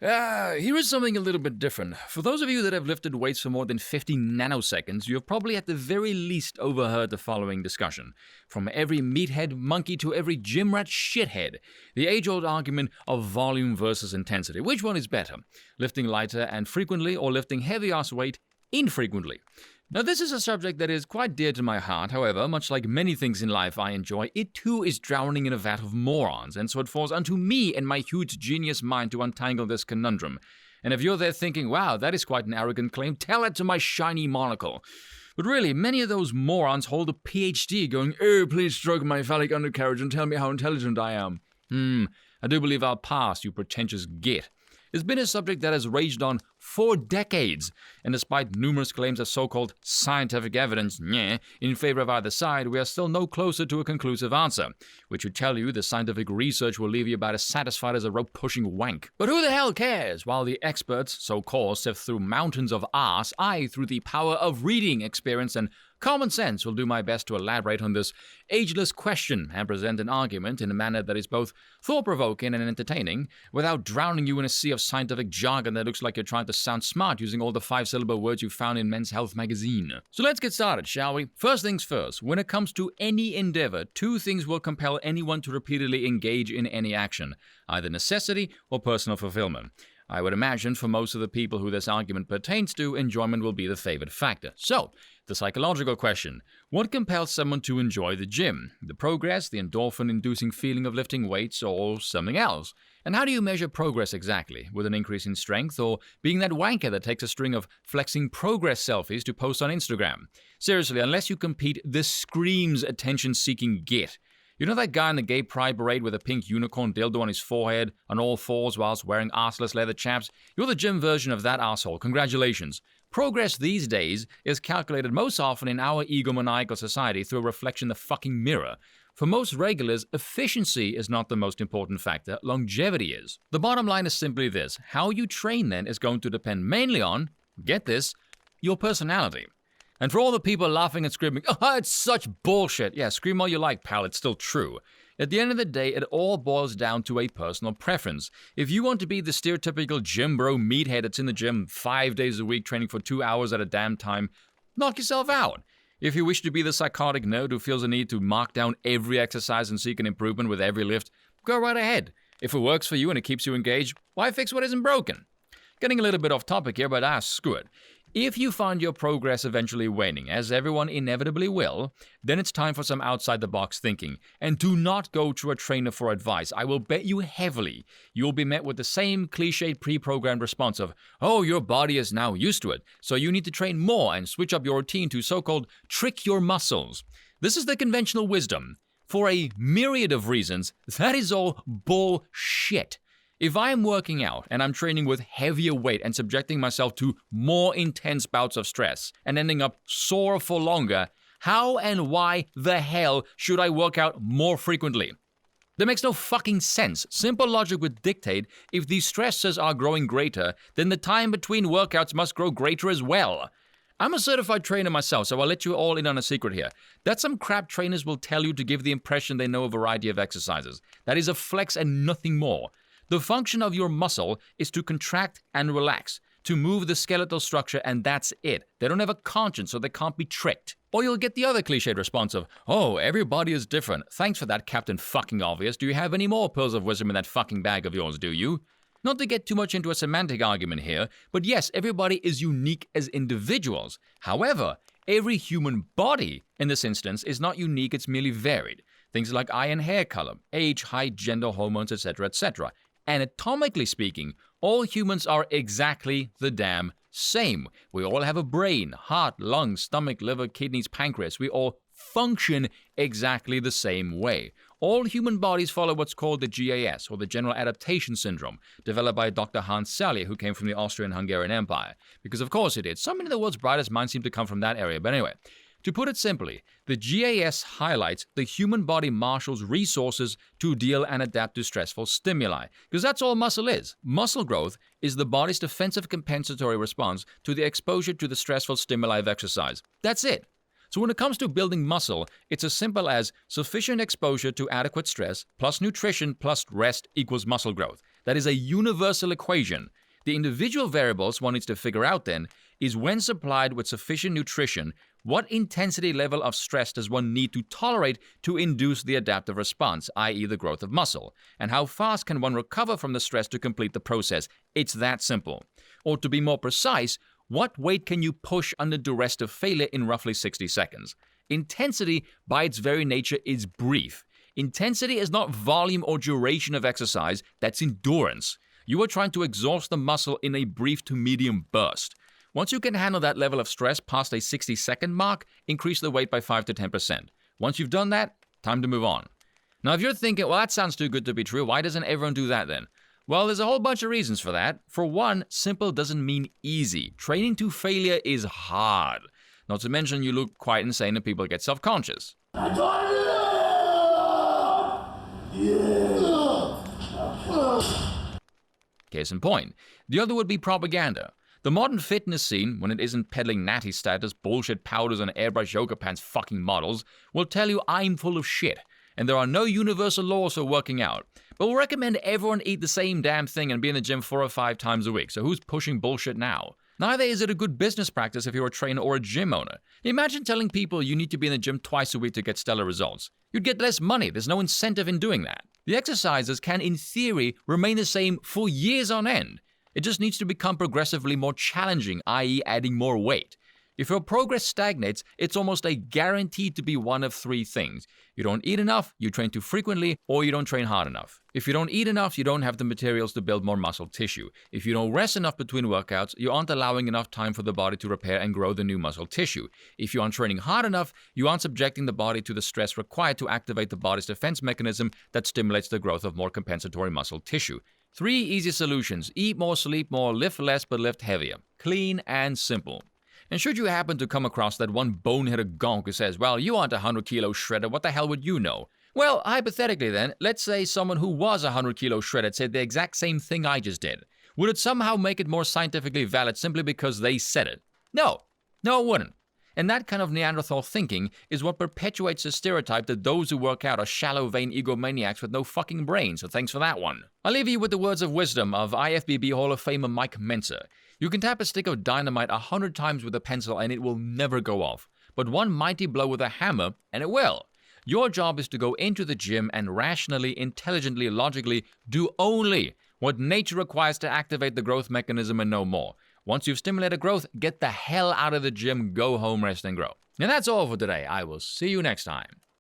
Here is something a little bit different. For those of you that have lifted weights for more than 50 nanoseconds, you have probably at the very least overheard the following discussion. From every meathead monkey to every gym rat shithead, the age-old argument of volume versus intensity. Which one is better? Lifting lighter and frequently, or lifting heavy-ass weight infrequently? Now, this is a subject that is quite dear to my heart. However, much like many things in life I enjoy, it too is drowning in a vat of morons, and so it falls unto me and my huge genius mind to untangle this conundrum. And if you're there thinking, wow, that is quite an arrogant claim, tell it to my shiny monocle. But really, many of those morons hold a PhD going, oh, please stroke my phallic undercarriage and tell me how intelligent I am. I do believe I'll pass, you pretentious git. It's been a subject that has raged on for decades, and despite numerous claims of so-called scientific evidence in favor of either side, we are still no closer to a conclusive answer, which would tell you the scientific research will leave you about as satisfied as a rope-pushing wank. But who the hell cares? While the experts, so-called, sift through mountains of arse, I, through the power of reading, experience, and common sense, will do my best to elaborate on this ageless question and present an argument in a manner that is both thought-provoking and entertaining, without drowning you in a sea of scientific jargon that looks like you're trying to sound smart using all the 5-syllable words you found in Men's Health magazine. So let's get started, shall we? First things first, when it comes to any endeavor, two things will compel anyone to repeatedly engage in any action, either necessity or personal fulfillment. I would imagine for most of the people who this argument pertains to, enjoyment will be the favored factor. So, the psychological question. What compels someone to enjoy the gym? The progress, the endorphin-inducing feeling of lifting weights, or something else? And how do you measure progress exactly? With an increase in strength, or being that wanker that takes a string of flexing progress selfies to post on Instagram? Seriously, unless you compete, this screams attention-seeking git. You know that guy in the gay pride parade with a pink unicorn dildo on his forehead on all fours whilst wearing arseless leather chaps? You're the gym version of that asshole. Congratulations. Progress these days is calculated most often in our egomaniacal society through a reflection in the fucking mirror. For most regulars, efficiency is not the most important factor, longevity is. The bottom line is simply this. How you train then is going to depend mainly on, get this, your personality. And for all the people laughing and screaming, oh, it's such bullshit. Yeah, scream all you like, pal, it's still true. At the end of the day, it all boils down to a personal preference. If you want to be the stereotypical gym bro meathead that's in the gym 5 days a week training for 2 hours at a damn time, knock yourself out. If you wish to be the psychotic nerd who feels the need to mark down every exercise and seek an improvement with every lift, go right ahead. If it works for you and it keeps you engaged, why fix what isn't broken? Getting a little bit off topic here, but screw it. If you find your progress eventually waning, as everyone inevitably will, then it's time for some outside-the-box thinking. And do not go to a trainer for advice. I will bet you heavily you'll be met with the same cliched pre-programmed response of, oh, your body is now used to it, so you need to train more and switch up your routine to so-called trick your muscles. This is the conventional wisdom. For a myriad of reasons, that is all bullshit. If I am working out and I'm training with heavier weight and subjecting myself to more intense bouts of stress and ending up sore for longer, how and why the hell should I work out more frequently? That makes no fucking sense. Simple logic would dictate if these stresses are growing greater, then the time between workouts must grow greater as well. I'm a certified trainer myself, so I'll let you all in on a secret here. That's some crap trainers will tell you to give the impression they know a variety of exercises. That is a flex and nothing more. The function of your muscle is to contract and relax, to move the skeletal structure, and that's it. They don't have a conscience, so they can't be tricked. Or you'll get the other cliched response of, oh, everybody is different. Thanks for that, Captain Fucking Obvious. Do you have any more pearls of wisdom in that fucking bag of yours, do you? Not to get too much into a semantic argument here, but yes, everybody is unique as individuals. However, every human body, in this instance, is not unique, it's merely varied. Things like eye and hair color, age, height, gender, hormones, etc., etc. Anatomically speaking, all humans are exactly the damn same. We all have a brain, heart, lungs, stomach, liver, kidneys, pancreas. We all function exactly the same way. All human bodies follow what's called the GAS, or the General Adaptation Syndrome, developed by Dr. Hans Selye, who came from the Austrian-Hungarian Empire. Because of course it did. So many of the world's brightest minds seem to come from that area. But anyway, to put it simply, the GAS highlights the human body marshals resources to deal and adapt to stressful stimuli. Because that's all muscle is. Muscle growth is the body's defensive compensatory response to the exposure to the stressful stimuli of exercise. That's it. So when it comes to building muscle, it's as simple as sufficient exposure to adequate stress plus nutrition plus rest equals muscle growth. That is a universal equation. The individual variables one needs to figure out then is when supplied with sufficient nutrition, what intensity level of stress does one need to tolerate to induce the adaptive response, i.e. the growth of muscle, and how fast can one recover from the stress to complete the process. It's that simple. Or to be more precise, what weight can you push under duress of failure in roughly 60 seconds? Intensity, by its very nature, is brief. Intensity is not volume or duration of exercise, that's endurance. You are trying to exhaust the muscle in a brief to medium burst. Once you can handle that level of stress past a 60-second mark, increase the weight by 5 to 10%. Once you've done that, time to move on. Now, if you're thinking, well, that sounds too good to be true, why doesn't everyone do that then? Well, there's a whole bunch of reasons for that. For one, simple doesn't mean easy. Training to failure is hard. Not to mention you look quite insane and people get self-conscious. Case in point. The other would be propaganda. The modern fitness scene, when it isn't peddling natty status, bullshit powders, and airbrush yoga pants fucking models, will tell you I'm full of shit, and there are no universal laws for working out. But we'll recommend everyone eat the same damn thing and be in the gym 4 or 5 times a week, so who's pushing bullshit now? Neither is it a good business practice if you're a trainer or a gym owner. Imagine telling people you need to be in the gym twice a week to get stellar results. You'd get less money, there's no incentive in doing that. The exercises can, in theory, remain the same for years on end. It just needs to become progressively more challenging, i.e. adding more weight. If your progress stagnates, it's almost a guaranteed to be one of 3 things. You don't eat enough, you train too frequently, or you don't train hard enough. If you don't eat enough, you don't have the materials to build more muscle tissue. If you don't rest enough between workouts, you aren't allowing enough time for the body to repair and grow the new muscle tissue. If you aren't training hard enough, you aren't subjecting the body to the stress required to activate the body's defense mechanism that stimulates the growth of more compensatory muscle tissue. 3 easy solutions: eat more, sleep more, lift less but lift heavier. Clean and simple. And should you happen to come across that one boneheaded gonk who says, well, you aren't a 100-kilo shredder, what the hell would you know? Well, hypothetically then, let's say someone who was 100-kilo shredded said the exact same thing I just did. Would it somehow make it more scientifically valid simply because they said it? No. No, it wouldn't. And that kind of Neanderthal thinking is what perpetuates the stereotype that those who work out are shallow, vain egomaniacs with no fucking brain, so thanks for that one. I'll leave you with the words of wisdom of IFBB Hall of Famer Mike Mentzer. You can tap a stick of dynamite 100 times with a pencil and it will never go off. But one mighty blow with a hammer, and it will. Your job is to go into the gym and rationally, intelligently, logically do only what nature requires to activate the growth mechanism and no more. Once you've stimulated growth, get the hell out of the gym, go home, rest, and grow. And that's all for today. I will see you next time.